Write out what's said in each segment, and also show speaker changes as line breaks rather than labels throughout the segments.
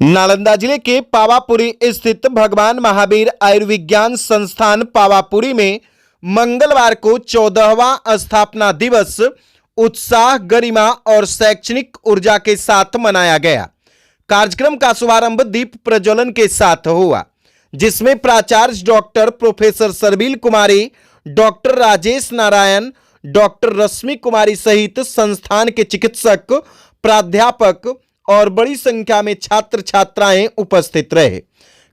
नालंदा जिले के पावापुरी स्थित भगवान महावीर आयुर्विज्ञान संस्थान पावापुरी में मंगलवार को 14वां स्थापना दिवस उत्साह, गरिमा और शैक्षणिक ऊर्जा के साथ मनाया गया। कार्यक्रम का शुभारंभ दीप प्रज्वलन के साथ हुआ, जिसमें प्राचार्य डॉक्टर प्रोफेसर सरबील कुमारी, डॉक्टर राजेश नारायण, डॉक्टर रश्मि कुमारी सहित संस्थान के चिकित्सक, प्राध्यापक और बड़ी संख्या में छात्र छात्राएं उपस्थित रहे।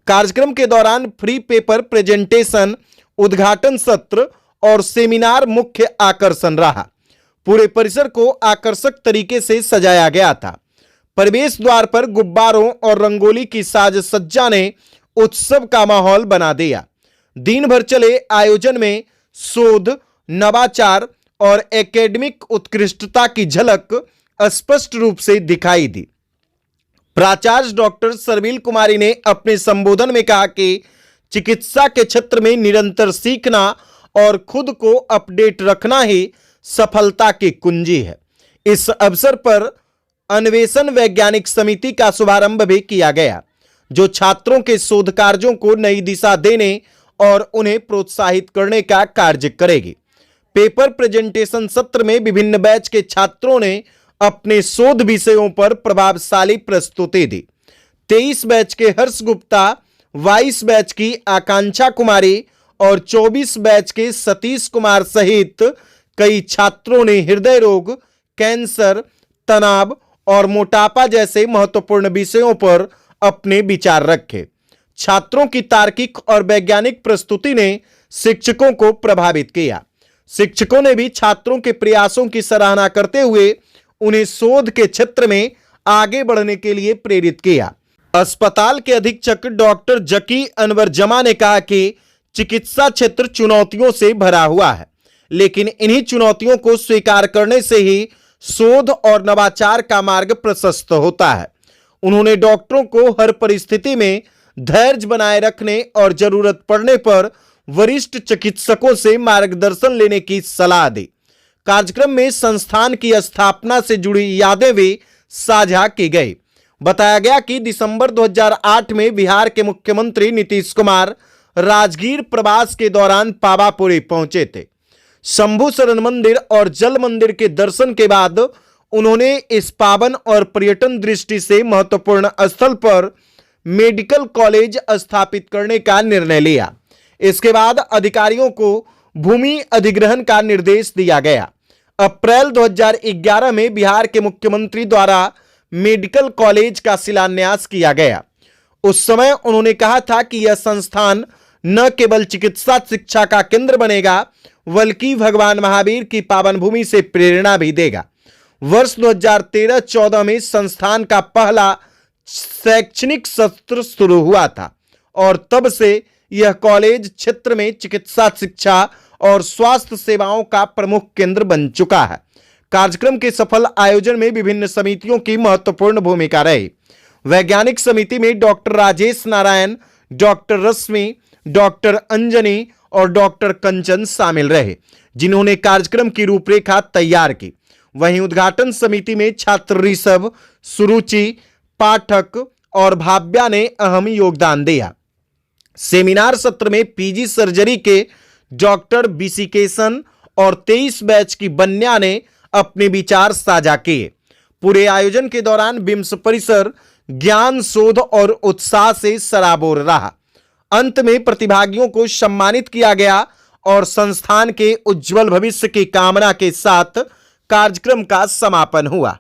कार्यक्रम के दौरान फ्री पेपर प्रेजेंटेशन, उद्घाटन सत्र और सेमिनार मुख्य आकर्षण रहा। पूरे परिसर को आकर्षक तरीके से सजाया गया था। प्रवेश द्वार पर गुब्बारों और रंगोली की साज सज्जा ने उत्सव का माहौल बना दिया। दिन भर चले आयोजन में शोध, नवाचार और एकेडमिक उत्कृष्टता की झलक स्पष्ट रूप से दिखाई दी। प्राचार्य डॉक्टर सरबील कुमारी ने अपने संबोधन में कहा कि चिकित्सा के क्षेत्र में निरंतर सीखना और खुद को अपडेट रखना ही सफलता की कुंजी है। इस अवसर पर अन्वेषण वैज्ञानिक समिति का शुभारंभ भी किया गया, जो छात्रों के शोध कार्यों को नई दिशा देने और उन्हें प्रोत्साहित करने का कार्य करेगी। पेपर प्रेजेंटेशन सत्र में विभिन्न बैच के छात्रों ने अपने शोध विषयों पर प्रभावशाली प्रस्तुति दी। 23 बैच के हर्ष गुप्ता, 22 बैच की आकांक्षा कुमारी और 24 बैच के सतीश कुमार सहित कई छात्रों ने हृदय रोग, कैंसर, तनाव और मोटापा जैसे महत्वपूर्ण विषयों पर अपने विचार रखे। छात्रों की तार्किक और वैज्ञानिक प्रस्तुति ने शिक्षकों को प्रभावित किया। शिक्षकों ने भी छात्रों के प्रयासों की सराहना करते हुए उन्हें शोध के क्षेत्र में आगे बढ़ने के लिए प्रेरित किया। अस्पताल के अधीक्षक डॉक्टर जकी अनवर जमा ने कहा कि चिकित्सा क्षेत्र चुनौतियों से भरा हुआ है, लेकिन इन्हीं चुनौतियों को स्वीकार करने से ही शोध और नवाचार का मार्ग प्रशस्त होता है। उन्होंने डॉक्टरों को हर परिस्थिति में धैर्य बनाए रखने और जरूरत पड़ने पर वरिष्ठ चिकित्सकों से मार्गदर्शन लेने की सलाह दी। कार्यक्रम में संस्थान की स्थापना से जुड़ी यादें भी साझा की गई। बताया गया कि दिसंबर 2008 में बिहार के मुख्यमंत्री नीतीश कुमार राजगीर प्रवास के दौरान पावापुरी पहुंचे थे। शंभू शरण मंदिर और जल मंदिर के दर्शन के बाद उन्होंने इस पावन और पर्यटन दृष्टि से महत्वपूर्ण स्थल पर मेडिकल कॉलेज स्थापित करने का निर्णय लिया। इसके बाद अधिकारियों को भूमि अधिग्रहण का निर्देश दिया गया। अप्रैल 2011 में बिहार के मुख्यमंत्री द्वारा मेडिकल कॉलेज का शिलान्यास किया गया। उस समय उन्होंने कहा था कि यह संस्थान न केवल चिकित्सा शिक्षा का केंद्र बनेगा, बल्कि भगवान महावीर की पावन भूमि से प्रेरणा भी देगा। वर्ष 2013-14 में संस्थान का पहला शैक्षणिक सत्र शुरू हुआ था और तब से यह कॉलेज क्षेत्र में चिकित्सा शिक्षा और स्वास्थ्य सेवाओं का प्रमुख केंद्र बन चुका है। कार्यक्रम के सफल आयोजन में विभिन्न समितियों की महत्वपूर्ण भूमिका रही। वैज्ञानिक समिति में डॉक्टर राजेश नारायण, डॉक्टर रश्मि, डॉक्टर अंजनी और डॉक्टर कंचन शामिल रहे, जिन्होंने कार्यक्रम की रूपरेखा तैयार की। वहीं उद्घाटन समिति में छात्र ऋषभ, सुरुचि, पाठक और भाव्या ने अहम योगदान दिया। सेमिनार सत्र में पीजी सर्जरी के डॉक्टर बिसिकेशन और 23 बैच की बन्या ने अपने विचार साझा किए। पूरे आयोजन के दौरान बिम्स परिसर ज्ञान, शोध और उत्साह से सराबोर रहा। अंत में प्रतिभागियों को सम्मानित किया गया और संस्थान के उज्जवल भविष्य की कामना के साथ कार्यक्रम का समापन हुआ।